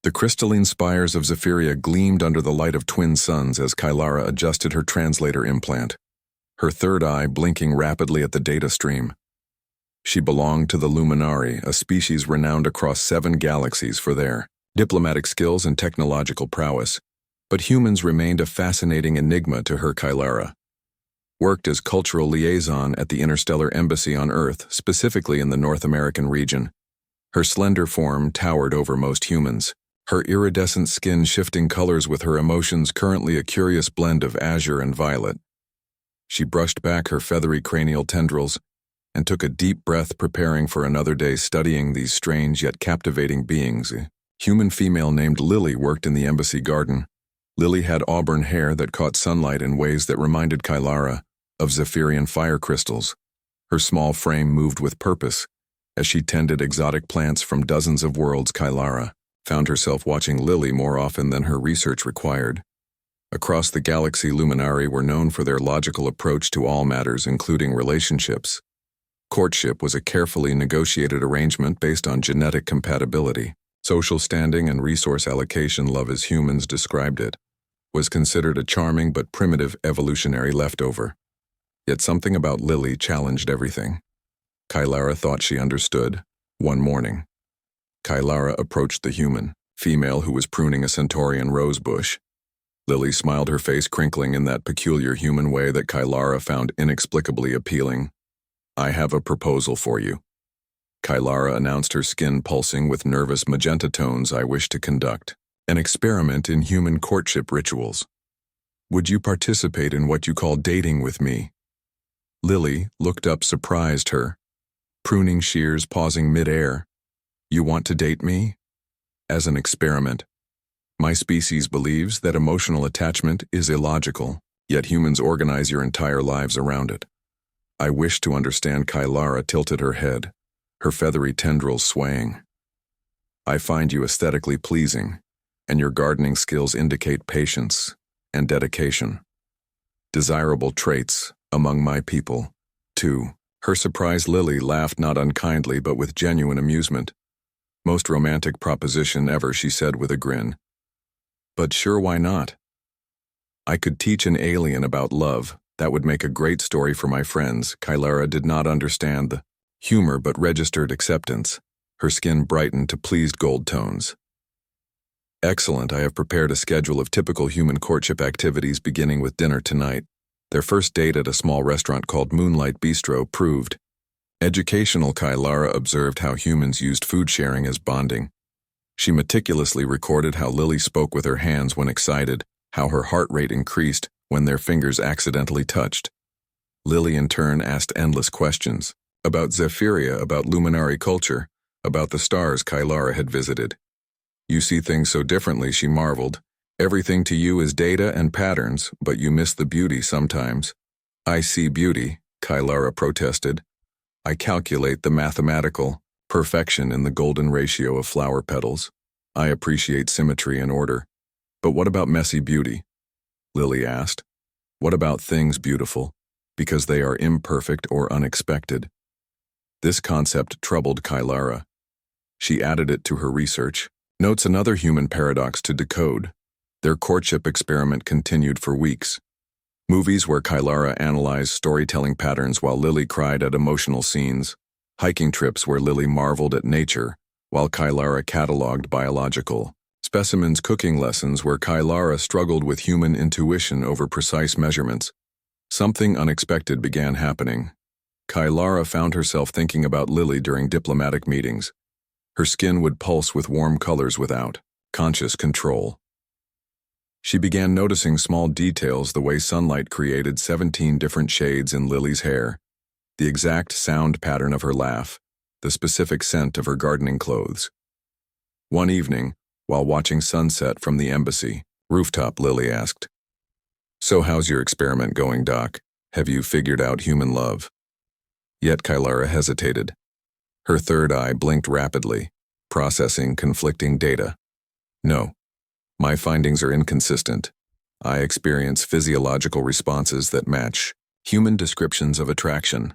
The crystalline spires of Zephyria gleamed under the light of twin suns as Kylara adjusted her translator implant, her third eye blinking rapidly at the data stream. She belonged to the Luminari, a species renowned across 7 galaxies for their diplomatic skills and technological prowess, but humans remained a fascinating enigma to her. Kylara worked as cultural liaison at the Interstellar Embassy on Earth, specifically in the North American region. Her slender form towered over most humans, her iridescent skin shifting colors with her emotions, currently a curious blend of azure and violet. She brushed back her feathery cranial tendrils and took a deep breath, preparing for another day studying these strange yet captivating beings. A human female named Lily worked in the embassy garden. Lily had auburn hair that caught sunlight in ways that reminded Kylara of Zephyrian fire crystals. Her small frame moved with purpose as she tended exotic plants from dozens of worlds. Kylara found herself watching Lily more often than her research required. Across the galaxy, Luminari were known for their logical approach to all matters, including relationships. Courtship was a carefully negotiated arrangement based on genetic compatibility. Social standing and resource allocation, love as humans described it, was considered a charming but primitive evolutionary leftover. Yet something about Lily challenged everything. Kylara thought she understood. One morning, Kylara approached the human female who was pruning a Centaurian rose bush. Lily smiled, her face crinkling in that peculiar human way that Kylara found inexplicably appealing. "I have a proposal for you," Kylara announced, her skin pulsing with nervous magenta tones. "I wish to conduct an experiment in human courtship rituals. Would you participate in what you call dating with me?" Lily looked up, surprised, her pruning shears pausing mid-air. "You want to date me?" "As an experiment. My species believes that emotional attachment is illogical, yet humans organize your entire lives around it. I wish to understand." Kylara tilted her head, her feathery tendrils swaying. "I find you aesthetically pleasing, and your gardening skills indicate patience and dedication. Desirable traits among my people, too." Her surprised Lily laughed, not unkindly but with genuine amusement. "Most romantic proposition ever," she said with a grin. "But sure, why not? I could teach an alien about love. That would make a great story for my friends." Kylara did not understand the humor but registered acceptance. Her skin brightened to pleased gold tones. "Excellent. I have prepared a schedule of typical human courtship activities, beginning with dinner tonight." Their first date at a small restaurant called Moonlight Bistro proved educational. Kylara observed how humans used food sharing as bonding. She meticulously recorded how Lily spoke with her hands when excited, how her heart rate increased when their fingers accidentally touched. Lily in turn asked endless questions about Zephyria, about Luminari culture, about the stars Kylara had visited. "You see things so differently," she marveled. "Everything to you is data and patterns, but you miss the beauty sometimes." "I see beauty," Kylara protested. "I calculate the mathematical perfection in the golden ratio of flower petals. I appreciate symmetry and order." "But what about messy beauty?" Lily asked. "What about things beautiful because they are imperfect or unexpected?" This concept troubled Kylara. She added it to her research notes, another human paradox to decode. Their courtship experiment continued for weeks. Movies where Kylara analyzed storytelling patterns while Lily cried at emotional scenes. Hiking trips where Lily marveled at nature while Kylara cataloged biological specimens. Cooking lessons where Kylara struggled with human intuition over precise measurements. Something unexpected began happening. Kylara found herself thinking about Lily during diplomatic meetings. Her skin would pulse with warm colors without conscious control. She began noticing small details, the way sunlight created 17 different shades in Lily's hair, the exact sound pattern of her laugh, the specific scent of her gardening clothes. One evening, while watching sunset from the embassy rooftop, Lily asked, "So how's your experiment going, Doc? Have you figured out human love?" Yet Kylara hesitated. Her third eye blinked rapidly, processing conflicting data. "No. My findings are inconsistent. I experience physiological responses that match human descriptions of attraction.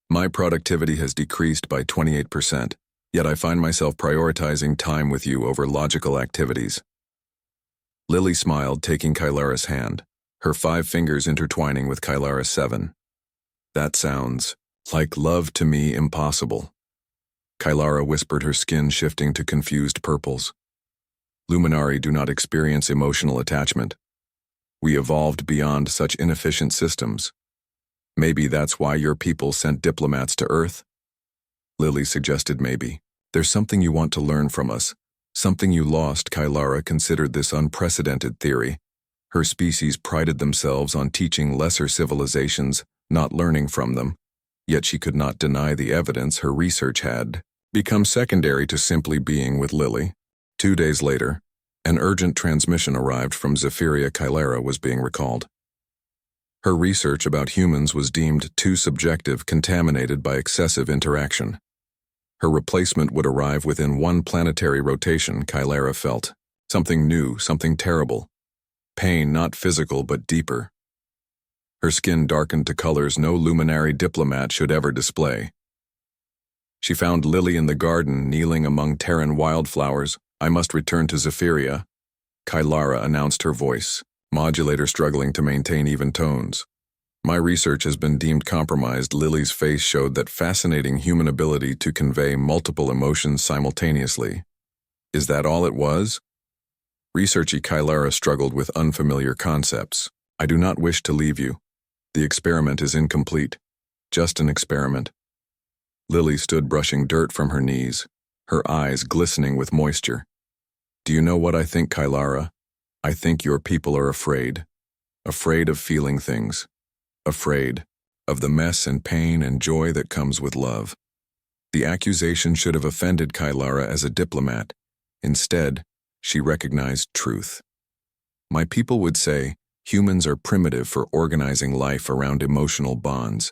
My productivity has decreased by 28%, Yet I find myself prioritizing time with you over logical activities. Lily smiled, taking Kylara's hand, her 5 fingers intertwining with Kylara's 7. That sounds like love to me, impossible. Kylara whispered, her skin shifting to confused purples. Luminari do not experience emotional attachment. We evolved beyond such inefficient systems. Maybe that's why your people sent diplomats to Earth? Lily suggested maybe. There's something you want to learn from us. Something you lost. Kylara considered this unprecedented theory. Her species prided themselves on teaching lesser civilizations, not learning from them. Yet she could not deny the evidence her research had become secondary to simply being with Lily. 2 days later, an urgent transmission arrived from Zephyria. Kylara was being recalled. Her research about humans was deemed too subjective, contaminated by excessive interaction. Her replacement would arrive within 1 planetary rotation. Kylara felt something new, something terrible. Pain, not physical but deeper. Her skin darkened to colors no luminary diplomat should ever display. She found Lily in the garden, kneeling among Terran wildflowers. I must return to Zephyria, Kylara announced, her voice modulator struggling to maintain even tones. My research has been deemed compromised. Lily's face showed that fascinating human ability to convey multiple emotions simultaneously. Is that all it was? Researchy Kylara struggled with unfamiliar concepts. I do not wish to leave you. The experiment is incomplete. Just an experiment. Lily stood brushing dirt from her knees, her eyes glistening with moisture. Do you know what I think, Kylara? I think your people are afraid. Afraid of feeling things. Afraid of the mess and pain and joy that comes with love. The accusation should have offended Kylara as a diplomat. Instead, she recognized truth. My people would say, humans are primitive for organizing life around emotional bonds.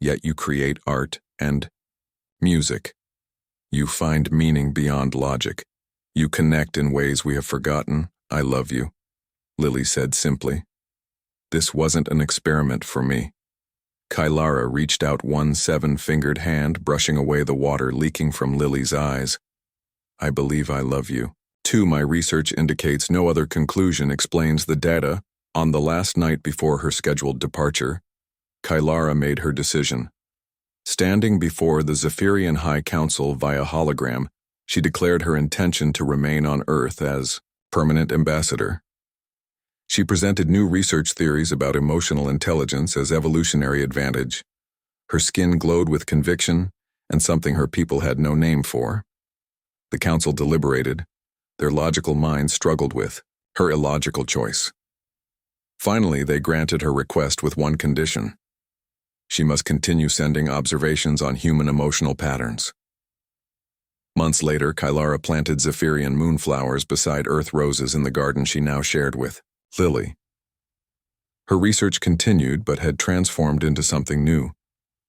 Yet you create art and music. You find meaning beyond logic. You connect in ways we have forgotten. I love you, Lily said simply. This wasn't an experiment for me. Kylara reached out one 7-fingered hand, brushing away the water leaking from Lily's eyes. I believe I love you. 2. My research indicates no other conclusion explains the data. On the last night before her scheduled departure, Kylara made her decision. Standing before the Zephyrian High Council via hologram, she declared her intention to remain on Earth as permanent ambassador. She presented new research theories about emotional intelligence as evolutionary advantage. Her skin glowed with conviction and something her people had no name for. The council deliberated. Their logical minds struggled with her illogical choice. Finally, they granted her request with one condition. She must continue sending observations on human emotional patterns. Months later, Kylara planted Zephyrian moonflowers beside Earth roses in the garden she now shared with Lily. Her research continued but had transformed into something new.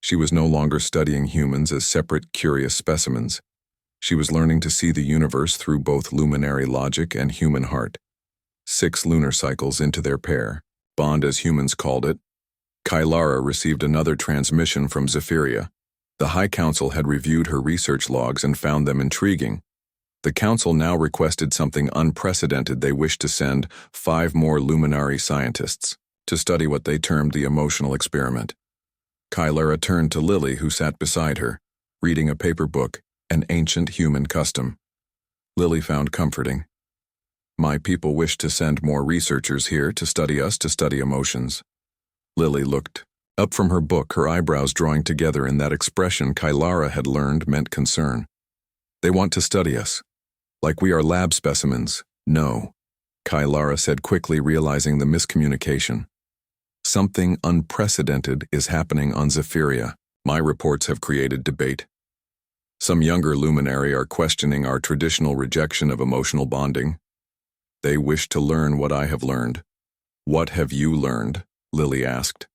She was no longer studying humans as separate, curious specimens. She was learning to see the universe through both luminary logic and human heart. 6 lunar cycles into their pair, bond as humans called it, Kylara received another transmission from Zephyria. The High Council had reviewed her research logs and found them intriguing. The Council now requested something unprecedented. They wished to send 5 more luminary scientists to study what they termed the emotional experiment. Kylara turned to Lily, who sat beside her, reading a paper book, An Ancient Human Custom. Lily found comforting. My people wish to send more researchers here to study us, to study emotions. Lily looked up from her book, her eyebrows drawing together in that expression Kylara had learned meant concern. They want to study us. Like we are lab specimens. No, Kylara said quickly, realizing the miscommunication. Something unprecedented is happening on Zephyria. My reports have created debate. Some younger luminary are questioning our traditional rejection of emotional bonding. They wish to learn what I have learned. What have you learned? Lily asked.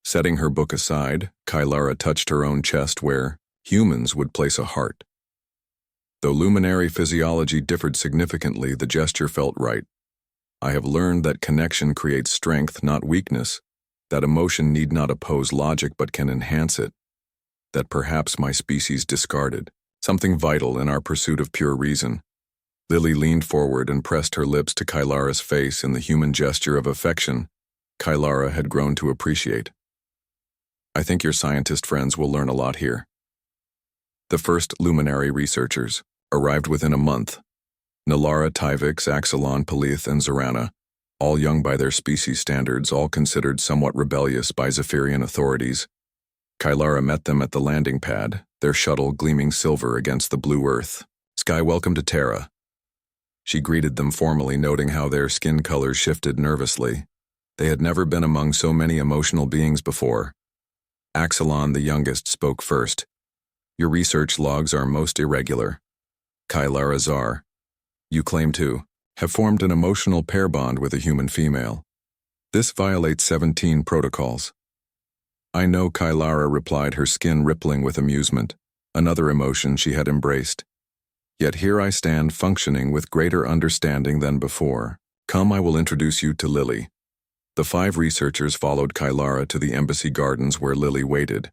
Setting her book aside, Kylara touched her own chest where humans would place a heart. Though luminary physiology differed significantly, the gesture felt right. I have learned that connection creates strength, not weakness, that emotion need not oppose logic but can enhance it, that perhaps my species discarded something vital in our pursuit of pure reason. Lily leaned forward and pressed her lips to Kylara's face in the human gesture of affection Kylara had grown to appreciate. I think your scientist friends will learn a lot here. The first luminary researchers arrived within a month. Nalara, Tyvix, Axelon, Palith, and Zorana, all young by their species standards, all considered somewhat rebellious by Zephyrian authorities. Kylara met them at the landing pad, their shuttle gleaming silver against the blue earth. Sky, welcome to Terra. She greeted them formally, noting how their skin colors shifted nervously. They had never been among so many emotional beings before. Axelon, the youngest, spoke first. Your research logs are most irregular. Kylara Zar, you claim to have formed an emotional pair bond with a human female. This violates 17 protocols. I know, Kylara replied, her skin rippling with amusement, another emotion she had embraced. Yet here I stand functioning with greater understanding than before. Come, I will introduce you to Lily. The 5 researchers followed Kylara to the embassy gardens where Lily waited.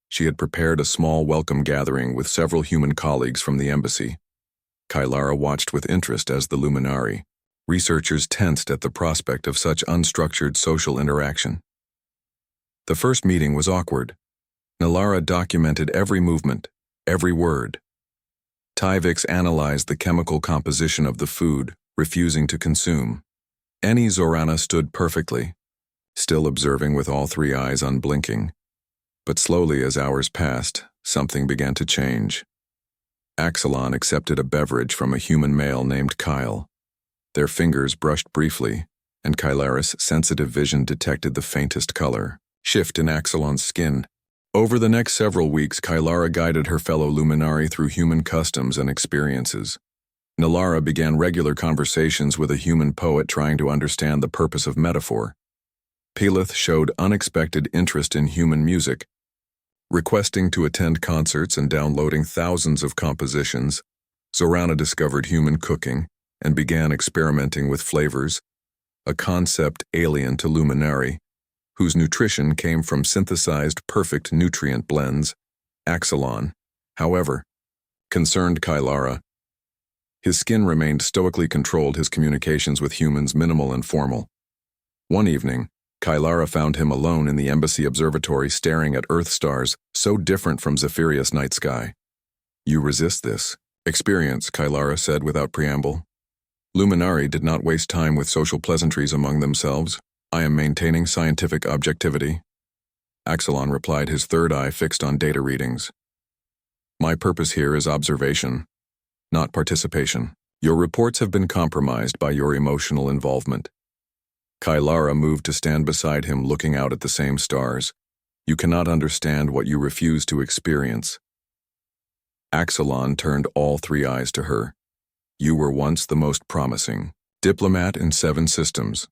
She had prepared a small welcome gathering with several human colleagues from the embassy. Kylara watched with interest as the luminari. Researchers tensed at the prospect of such unstructured social interaction. The first meeting was awkward. Nalara documented every movement, every word. Tyvix analyzed the chemical composition of the food, refusing to consume. Zorana stood perfectly, still observing with all 3 eyes unblinking. But slowly as hours passed, something began to change. Axelon accepted a beverage from a human male named Kyle. Their fingers brushed briefly, and Kylara's sensitive vision detected the faintest color shift in Axelon's skin. Over the next several weeks, Kylara guided her fellow luminari through human customs and experiences. Nalara began regular conversations with a human poet trying to understand the purpose of metaphor. Palith showed unexpected interest in human music, requesting to attend concerts and downloading thousands of compositions. Zorana discovered human cooking and began experimenting with flavors, a concept alien to luminari, whose nutrition came from synthesized perfect nutrient blends. Axelon, however, concerned Kylara. His skin remained stoically controlled, his communications with humans minimal and formal. One evening, Kylara found him alone in the embassy observatory staring at Earth stars so different from Zephyria's night sky. You resist this experience, Kylara said without preamble. Luminari did not waste time with social pleasantries among themselves. I am maintaining scientific objectivity. Axelon replied, his third eye fixed on data readings. My purpose here is observation, not participation. Your reports have been compromised by your emotional involvement. Kylara moved to stand beside him, looking out at the same stars. You cannot understand what you refuse to experience. Axelon turned all 3 eyes to her. You were once the most promising diplomat in 7 systems.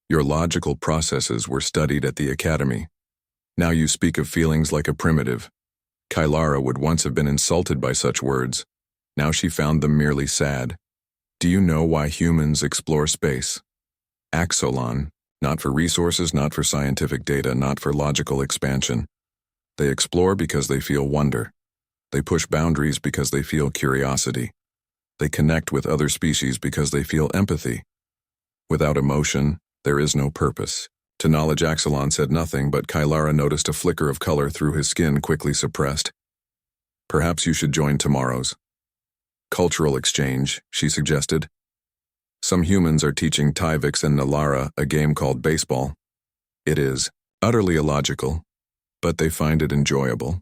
Your logical processes were studied at the academy. Now you speak of feelings like a primitive. Kylara would once have been insulted by such words. Now she found them merely sad. Do you know why humans explore space? Axelon, not for resources, not for scientific data, not for logical expansion. They explore because they feel wonder. They push boundaries because they feel curiosity. They connect with other species because they feel empathy. Without emotion, there is no purpose. To knowledge, Axelon said nothing, but Kylara noticed a flicker of color through his skin, quickly suppressed. Perhaps you should join tomorrow's cultural exchange, she suggested. Some humans are teaching Tyvix and Nalara a game called baseball. It is utterly illogical, but they find it enjoyable.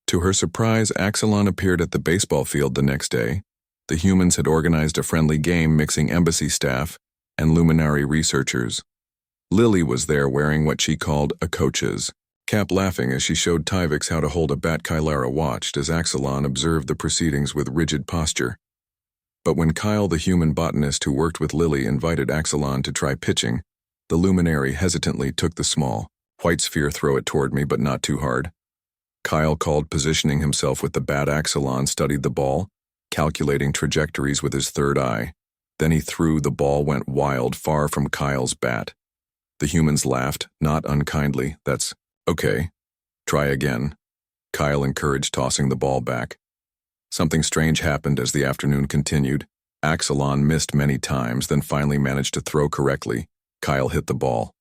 To her surprise, Axelon appeared at the baseball field the next day. The humans had organized a friendly game mixing embassy staff and luminary researchers. Lily was there wearing what she called a coach's cap, laughing as she showed Tyvix how to hold a bat. Kylara watched as Axelon observed the proceedings with rigid posture. But when Kyle, the human botanist who worked with Lily, invited Axelon to try pitching, the luminary hesitantly took the small, white sphere. Throw it toward me, but not too hard. Kyle called, positioning himself with the bat. Axelon studied the ball, calculating trajectories with his third eye. Then he threw. The ball went wild, far from Kyle's bat. The humans laughed, not unkindly. That's okay. Try again. Kyle encouraged, tossing the ball back. Something strange happened as the afternoon continued. Axelon missed many times, then finally managed to throw correctly. Kyle hit the ball.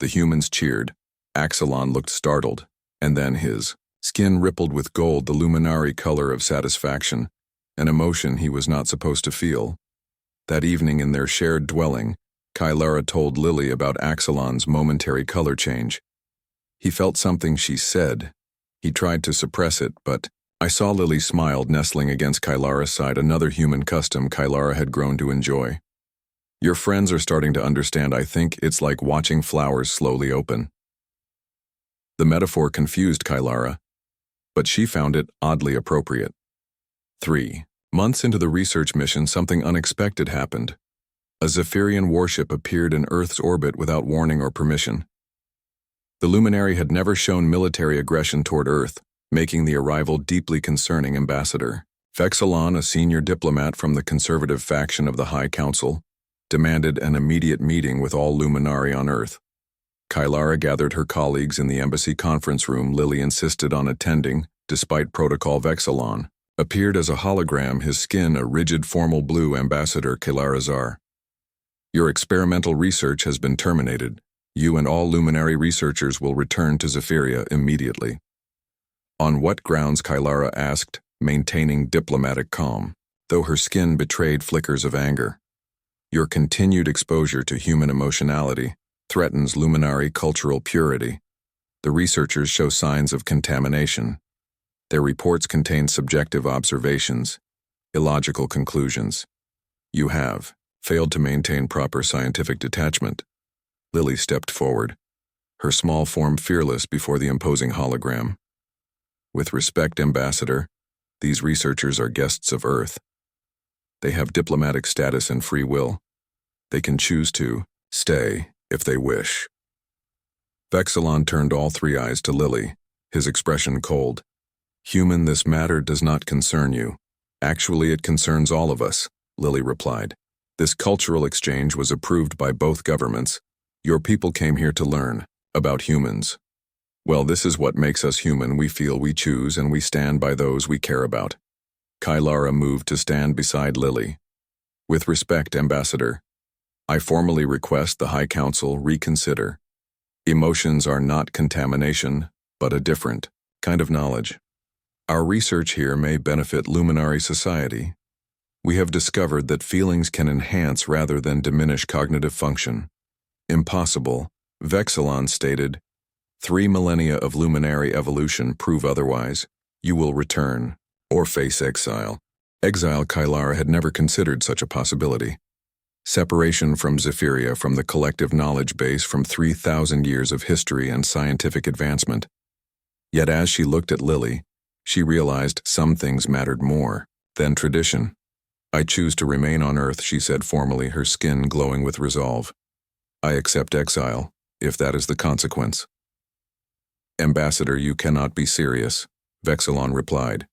The humans cheered. Axelon looked startled, and then his skin rippled with gold, the luminary color of satisfaction, an emotion he was not supposed to feel. That evening in their shared dwelling, Kylara told Lily about Axelon's momentary color change. He felt something she said. He tried to suppress it, but I saw Lily smiled, nestling against Kylara's side, another human custom Kylara had grown to enjoy. Your friends are starting to understand. I think it's like watching flowers slowly open. The metaphor confused Kylara, but she found it oddly appropriate. 3 months into the research mission, something unexpected happened. A Zephyrian warship appeared in Earth's orbit without warning or permission. The luminary had never shown military aggression toward Earth, making the arrival deeply concerning. Ambassador Vexilon, a senior diplomat from the conservative faction of the High Council, demanded an immediate meeting with all luminari on Earth. Kylara gathered her colleagues in the embassy conference room. Lily insisted on attending, despite protocol. Vexilon appeared as a hologram, his skin a rigid formal blue. Ambassador Kylarazar, your experimental research has been terminated. You and all luminary researchers will return to Zephyria immediately. On what grounds? Kylara asked, maintaining diplomatic calm, though her skin betrayed flickers of anger. Your continued exposure to human emotionality threatens luminary cultural purity. The researchers show signs of contamination. Their reports contain subjective observations, illogical conclusions. You have failed to maintain proper scientific detachment. Lily stepped forward, her small form fearless before the imposing hologram. With respect, Ambassador, these researchers are guests of Earth. They have diplomatic status and free will. They can choose to stay if they wish. Vexilon turned all 3 eyes to Lily, his expression cold. Human, this matter does not concern you. Actually, it concerns all of us, Lily replied. This cultural exchange was approved by both governments. Your people came here to learn about humans. Well, this is what makes us human. We feel, we choose, and we stand by those we care about. Kylara moved to stand beside Lily. With respect, Ambassador, I formally request the High Council reconsider. Emotions are not contamination, but a different kind of knowledge. Our research here may benefit luminary society. We have discovered that feelings can enhance rather than diminish cognitive function. Impossible, Vexilon stated. 3 millennia of luminary evolution prove otherwise. You will return, or face exile. Exile. Kylara had never considered such a possibility. Separation from Zephyria, from the collective knowledge base, from 3,000 years of history and scientific advancement. Yet as she looked at Lily, she realized some things mattered more than tradition. I choose to remain on Earth, she said formally, her skin glowing with resolve. I accept exile, if that is the consequence. Ambassador, you cannot be serious, Vexilon replied.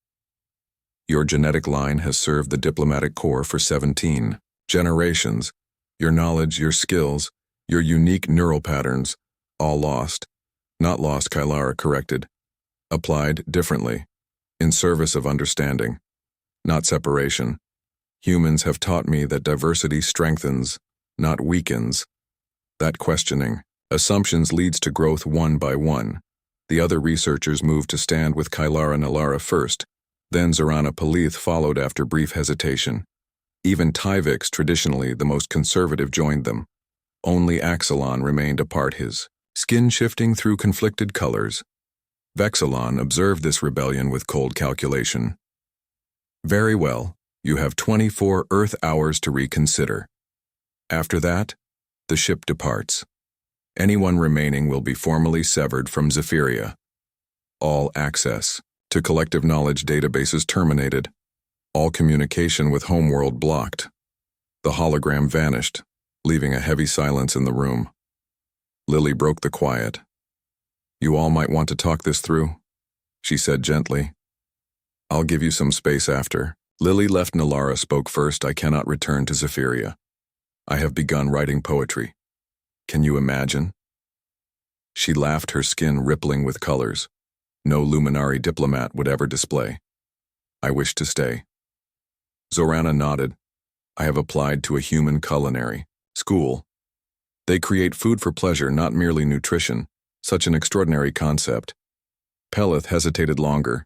Your genetic line has served the diplomatic corps for 17 generations. Your knowledge, your skills, your unique neural patterns, all lost. Not lost, Kylara corrected. Applied differently, in service of understanding, not separation. Humans have taught me that diversity strengthens, not weakens. That questioning assumptions leads to growth one by one. The other researchers moved to stand with Kylara Nalara first, then Zorana Palith followed after brief hesitation. Even Tyvix, traditionally the most conservative, joined them. Only Axelon remained apart, his skin shifting through conflicted colors. Vexilon observed this rebellion with cold calculation. Very well, you have 24 Earth hours to reconsider. After that, the ship departs. Anyone remaining will be formally severed from Zephyria. All access to collective knowledge databases terminated. All communication with homeworld blocked. The hologram vanished, leaving a heavy silence in the room. Lily broke the quiet. You all might want to talk this through, she said gently. I'll give you some space after. Lily left. Nalara spoke first. I cannot return to Zephyria. I have begun writing poetry. Can you imagine? She laughed, her skin rippling with colors no luminary diplomat would ever display. I wish to stay. Zorana nodded. I have applied to a human culinary school. They create food for pleasure, not merely nutrition. Such an extraordinary concept. Pelith hesitated longer.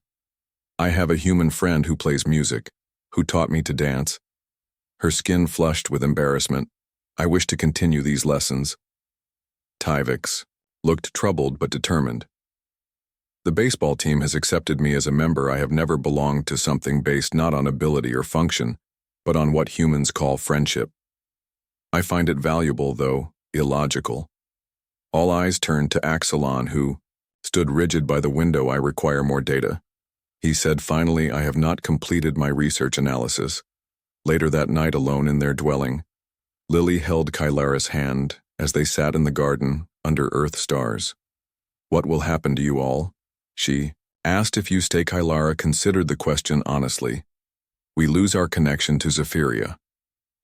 I have a human friend who plays music, who taught me to dance. Her skin flushed with embarrassment. I wish to continue these lessons. Tyvix looked troubled but determined. The baseball team has accepted me as a member. I have never belonged to something based not on ability or function, but on what humans call friendship. I find it valuable, though illogical. All eyes turned to Axelon, who stood rigid by the window. I require more data. He said finally, I have not completed my research analysis. Later that night, alone in their dwelling, Lily held Kylara's hand as they sat in the garden under Earth stars. What will happen to you all? She asked. If you stay, Kylara considered the question honestly. We lose our connection to Zephyria.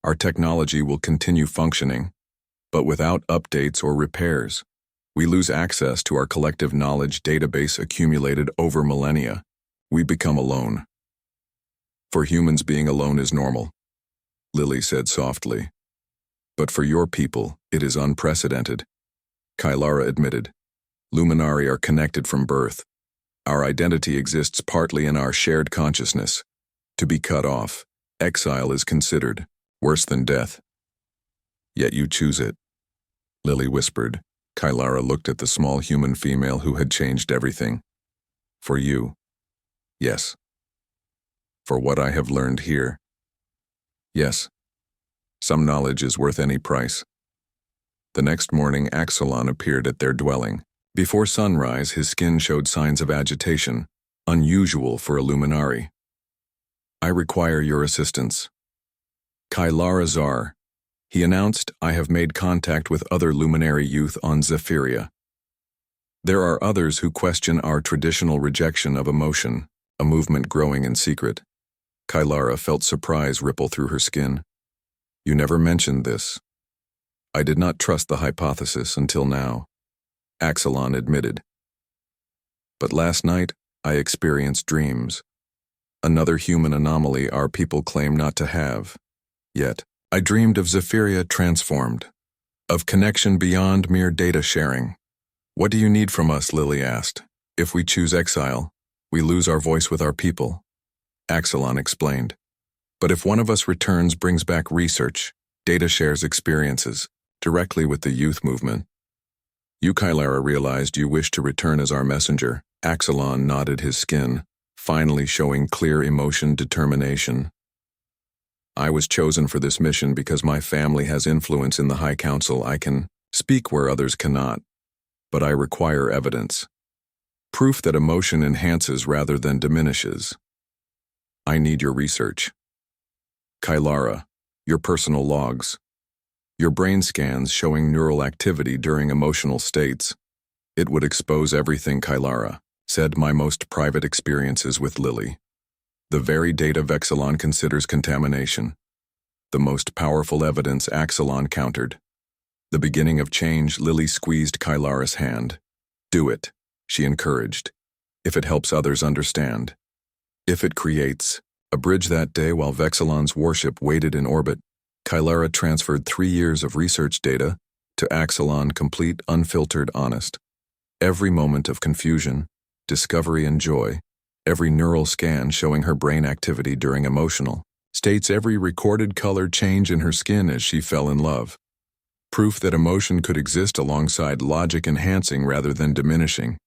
Our technology will continue functioning, but without updates or repairs. We lose access to our collective knowledge database accumulated over millennia. We become alone. For humans, being alone is normal, Lily said softly. But for your people, it is unprecedented, Kylara admitted. Luminari are connected from birth. Our identity exists partly in our shared consciousness. To be cut off, exile is considered worse than death. Yet you choose it, Lily whispered. Kylara looked at the small human female who had changed everything. For you. Yes. For what I have learned here. Yes. Some knowledge is worth any price. The next morning, Axelon appeared at their dwelling. Before sunrise, his skin showed signs of agitation, unusual for a Luminari. I require your assistance. Kylara Zar, he announced, I have made contact with other Luminary youth on Zephyria. There are others who question our traditional rejection of emotion, a movement growing in secret. Kylara felt surprise ripple through her skin. You never mentioned this. I did not trust the hypothesis until now, Axelon admitted. But last night, I experienced dreams. Another human anomaly our people claim not to have. Yet, I dreamed of Zephyria transformed, of connection beyond mere data sharing. What do you need from us? Lily asked. If we choose exile, we lose our voice with our people, Axelon explained. But if one of us returns, brings back research, data shares experiences, directly with the youth movement. You, Kylara, realized you wished to return as our messenger. Axelon nodded his skin, finally showing clear emotion determination. I was chosen for this mission because my family has influence in the High Council. I can speak where others cannot, but I require evidence. Proof that emotion enhances rather than diminishes. I need your research. Kylara, your personal logs. Your brain scans showing neural activity during emotional states. It would expose everything, Kylara said. My most private experiences with Lily. The very data Vexilon considers contamination. The most powerful evidence, Axelon countered. The beginning of change. Lily squeezed Kylara's hand. Do it, she encouraged. If it helps others understand. If it creates a bridge. That day, while Vexilon's warship waited in orbit, Kylara transferred 3 years of research data to Axelon, complete, unfiltered, honest. Every moment of confusion, discovery, and joy. Every neural scan showing her brain activity during emotional states. Every recorded color change in her skin as she fell in love. Proof that emotion could exist alongside logic, enhancing rather than diminishing.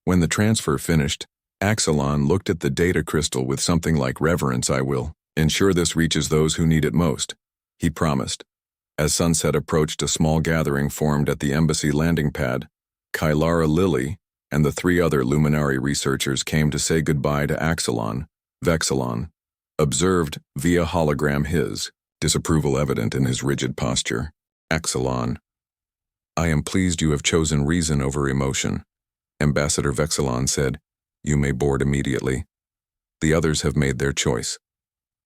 When the transfer finished, Axelon looked at the data crystal with something like reverence. I will ensure this reaches those who need it most, he promised. As sunset approached, a small gathering formed at the embassy landing pad. Kylara, Lily, and the 3 other Luminari researchers came to say goodbye to Axelon. Vexilon observed via hologram, his disapproval evident in his rigid posture. Axelon, I am pleased you have chosen reason over emotion, Ambassador Vexilon said. You may board immediately. The others have made their choice.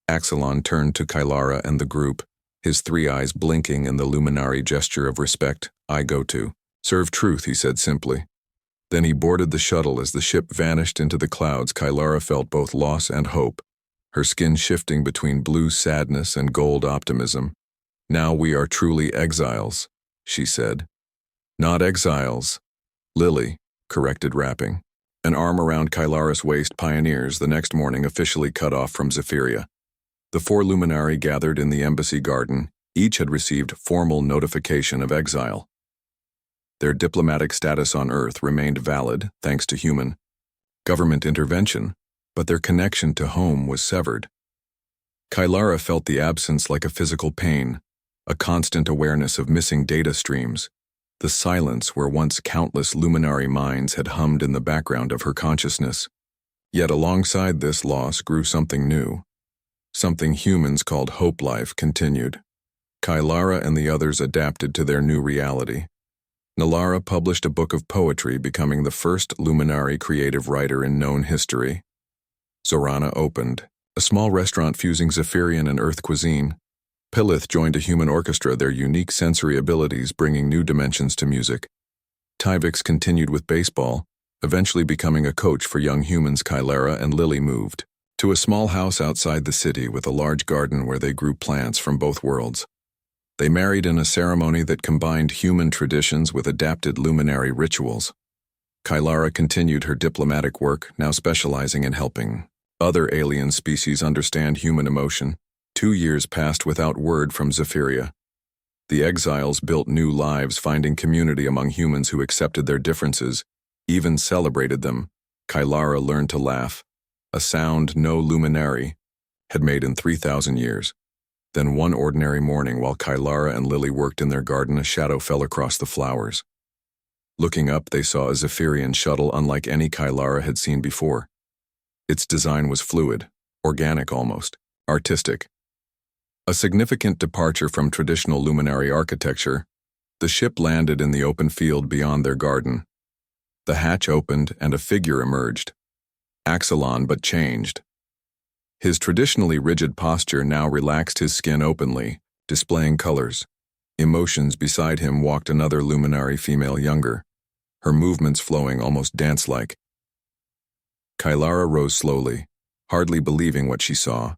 Axelon turned to Kylara and the group, his 3 eyes blinking in the Luminari gesture of respect. I go to serve truth, he said simply. Then he boarded the shuttle. As the ship vanished into the clouds, Kylara felt both loss and hope, her skin shifting between blue sadness and gold optimism. "Now we are truly exiles," she said. "Not exiles," Lily corrected, rapping. An arm around Kylara's waist, pioneers the next morning officially cut off from Zephyria. The 4 luminari gathered in the embassy garden. Each had received formal notification of exile. Their diplomatic status on Earth remained valid thanks to human government intervention, but their connection to home was severed. Kylara felt the absence like a physical pain, a constant awareness of missing data streams, the silence where once countless luminary minds had hummed in the background of her consciousness. Yet alongside this loss grew something new. Something humans called hope. Life continued. Kylara and the others adapted to their new reality. Nalara published a book of poetry, becoming the first luminary creative writer in known history. Zorana opened a small restaurant fusing Zephyrian and Earth cuisine. Pilith joined a human orchestra, their unique sensory abilities bringing new dimensions to music. Tyvix continued with baseball, eventually becoming a coach for young humans. Kylara and Lily moved to a small house outside the city with a large garden where they grew plants from both worlds. They married in a ceremony that combined human traditions with adapted luminary rituals. Kylara continued her diplomatic work, now specializing in helping other alien species understand human emotion. 2 years passed without word from Zephyria. The exiles built new lives, finding community among humans who accepted their differences, even celebrated them. Kylara learned to laugh, a sound no luminary had made in 3,000 years. Then one ordinary morning, while Kylara and Lily worked in their garden, a shadow fell across the flowers. Looking up, they saw a Zephyrian shuttle unlike any Kylara had seen before. Its design was fluid, organic almost, artistic. A significant departure from traditional luminary architecture, the ship landed in the open field beyond their garden. The hatch opened and a figure emerged. Axelon, but changed. His traditionally rigid posture now relaxed, his skin openly, displaying colors. Emotions. Beside him walked another luminary female, younger, her movements flowing almost dance-like. Kylara rose slowly, hardly believing what she saw.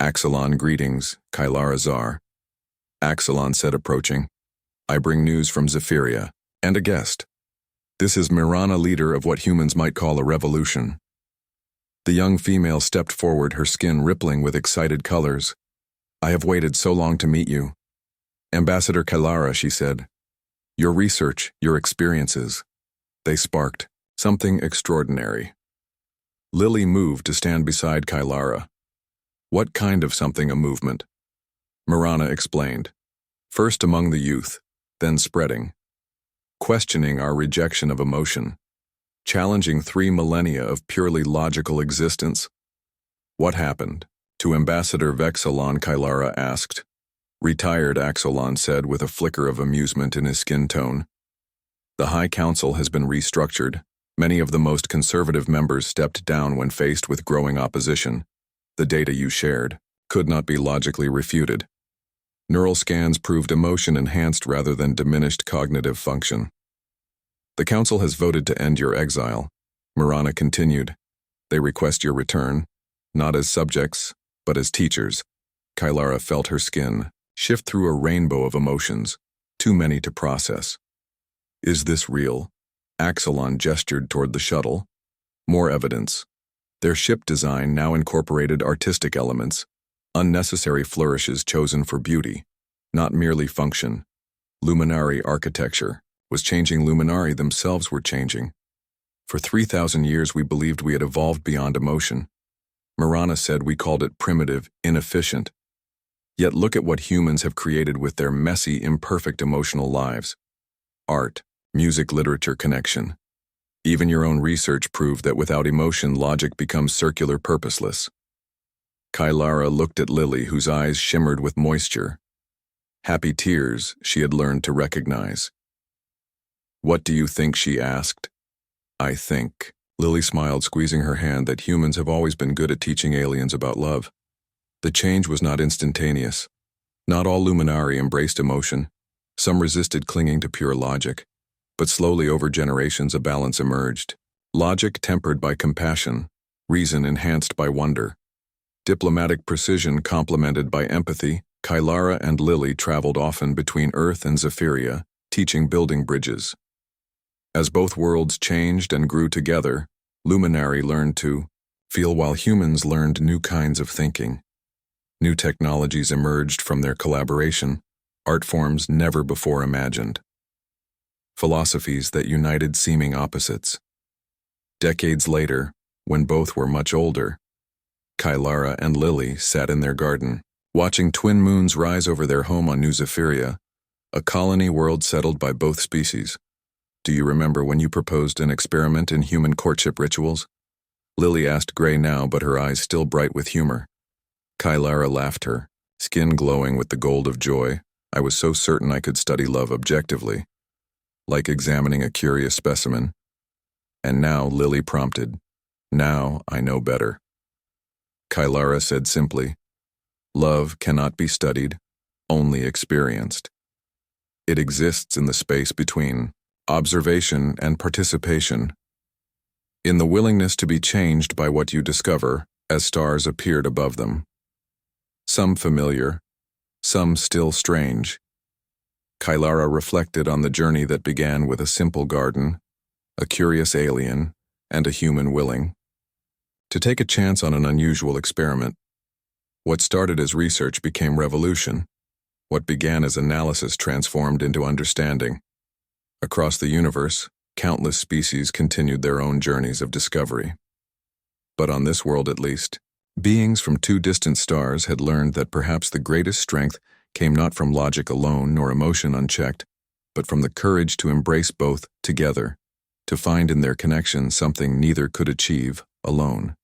"Axelon, greetings, Kylara Zar," Axelon said, approaching. "I bring news from Zephyria, and a guest. This is Mirana, leader of what humans might call a revolution." The young female stepped forward, her skin rippling with excited colors. "I have waited so long to meet you. Ambassador Kylara," she said. "Your research, your experiences, they sparked something extraordinary." Lily moved to stand beside Kylara. "What kind of something?" "A movement," Mirana explained. "First among the youth, then spreading. Questioning our rejection of emotion. Challenging 3 millennia of purely logical existence." "What happened to Ambassador Vexelon?" Kylara asked. "Retired," Axelon said with a flicker of amusement in his skin tone. "The High Council has been restructured. Many of the most conservative members stepped down when faced with growing opposition. The data you shared could not be logically refuted. Neural scans proved emotion enhanced rather than diminished cognitive function. The Council has voted to end your exile," Mirana continued. "They request your return, not as subjects, but as teachers." Kylara felt her skin shift through a rainbow of emotions, too many to process. "Is this real?" Axelon gestured toward the shuttle. More evidence. Their ship design now incorporated artistic elements, unnecessary flourishes chosen for beauty, not merely function. Luminary architecture was changing. Luminari themselves were changing. "For 3,000 years we believed we had evolved beyond emotion." Mirana said. "We called it primitive, inefficient. Yet look at what humans have created with their messy, imperfect emotional lives. Art, music, literature, connection. Even your own research proved that without emotion, logic becomes circular, purposeless." Kylara looked at Lily, whose eyes shimmered with moisture. Happy tears she had learned to recognize. "What do you think?" she asked. "I think," Lily smiled, squeezing her hand, "that humans have always been good at teaching aliens about love. The change was not instantaneous. Not all luminari embraced emotion. Some resisted, clinging to pure logic. But slowly over generations a balance emerged. Logic tempered by compassion, reason enhanced by wonder. Diplomatic precision complemented by empathy, Kylara and Lily traveled often between Earth and Zephyria, teaching building bridges. As both worlds changed and grew together, Luminary learned to feel while humans learned new kinds of thinking. New technologies emerged from their collaboration, art forms never before imagined. Philosophies that united seeming opposites. Decades later, when both were much older, Kylara and Lily sat in their garden, watching twin moons rise over their home on New Zephyria, a colony world settled by both species. Do you remember when you proposed an experiment in human courtship rituals? Lily asked, gray now, but her eyes still bright with humor. Kylara laughed her, skin glowing with the gold of joy. I was so certain I could study love objectively, like examining a curious specimen. And now, Lily prompted, now I know better. Kylara said simply, love cannot be studied, only experienced. It exists in the space between observation and participation, in the willingness to be changed by what you discover as stars appeared above them. Some familiar, some still strange. Kylara reflected on the journey that began with a simple garden, a curious alien, and a human willing to take a chance on an unusual experiment. What started as research became revolution. What began as analysis transformed into understanding. Across the universe, countless species continued their own journeys of discovery. But on this world at least, beings from two distant stars had learned that perhaps the greatest strength came not from logic alone nor emotion unchecked, but from the courage to embrace both together, to find in their connection something neither could achieve alone.